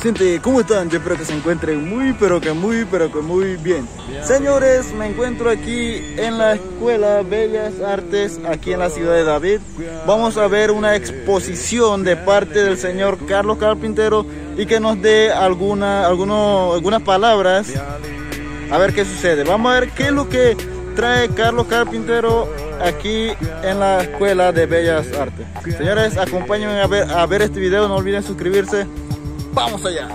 gente, ¿cómo están? Yo espero que se encuentren muy bien. Señores, me encuentro aquí en la Escuela Bellas Artes, aquí en la ciudad de David. Vamos a ver una exposición de parte del señor Carlos Carpintero y que nos dé algunas palabras. A ver qué sucede. Vamos a ver qué es lo que trae Carlos Carpintero aquí en la Escuela de Bellas Artes. Señores, acompáñenme a ver este video. No olviden suscribirse. ¡Vamos allá!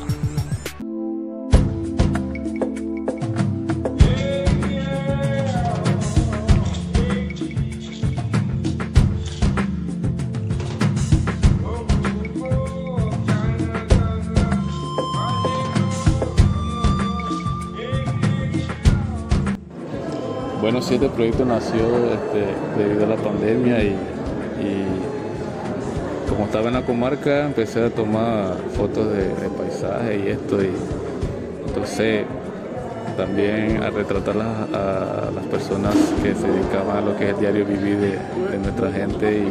Bueno, sí, este proyecto nació debido a la pandemia y como estaba en la comarca empecé a tomar fotos de paisajes y entonces también a retratar a las personas que se dedicaban a lo que es el diario vivir de nuestra gente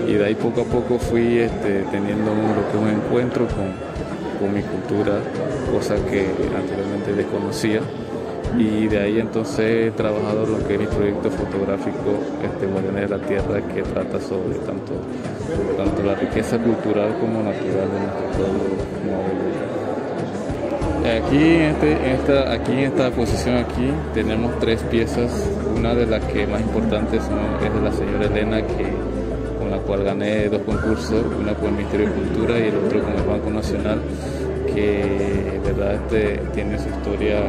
y de ahí poco a poco fui teniendo un encuentro con mi cultura, cosa que anteriormente desconocía. Y de ahí entonces he trabajado lo que es mi proyecto fotográfico Guardianes de la Tierra, que trata sobre tanto la riqueza cultural como natural de nuestro pueblo. Aquí en esta exposición tenemos 3 piezas. Una de las que más importantes es de la señora Elena, con la cual gané 2 concursos, una con el Ministerio de Cultura y el otro con el Banco Nacional, que verdad tiene su historia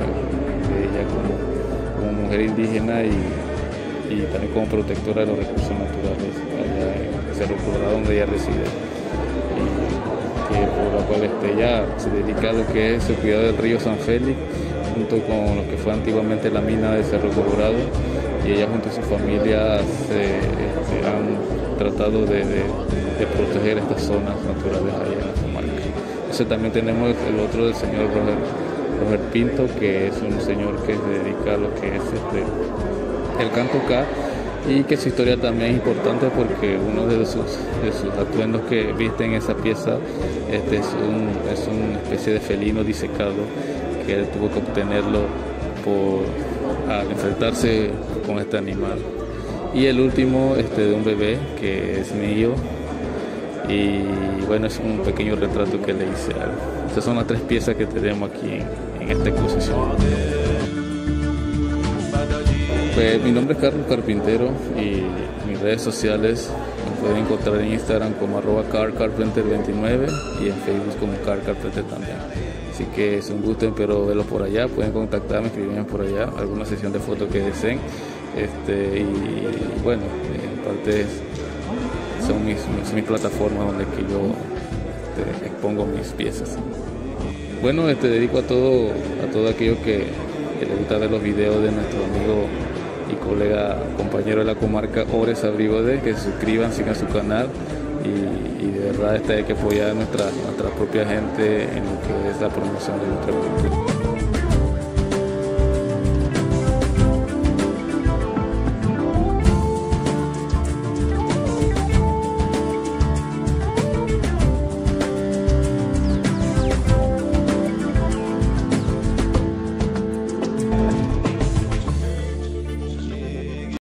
de ella como mujer indígena y también como protectora de los recursos naturales allá en Cerro Colorado, donde ella reside, y que por la cual ella se dedica a lo que es el cuidado del río San Félix junto con lo que fue antiguamente la mina de Cerro Colorado, y ella junto a su familia han tratado de proteger estas zonas naturales allá en la comarca. Entonces también tenemos el otro del señor Roger Pinto, que es un señor que se dedica a lo que es el canto K, y que su historia también es importante porque uno de sus atuendos que viste en esa pieza es una especie de felino disecado que él tuvo que obtenerlo al enfrentarse con este animal. Y el último de un bebé que es mío, y bueno, es un pequeño retrato que le hice a él. Estas son las 3 piezas que tenemos aquí en esta exposición. Pues mi nombre es Carlos Carpintero y mis redes sociales me pueden encontrar en Instagram como @carcarpenter29 y en Facebook como carcarpenter también. Así que es un gusto, espero verlo por allá. Pueden contactarme, escribirme por allá, alguna sesión de fotos que deseen. Y bueno, en parte son mis plataformas donde que yo expongo mis piezas. Bueno, dedico a todo aquello que le gusta ver los videos de nuestro amigo y colega, compañero de la comarca, Ores Abrigode, que se suscriban, sigan su canal y de verdad hay que apoyar a nuestra propia gente en lo que es la promoción de nuestra cultura.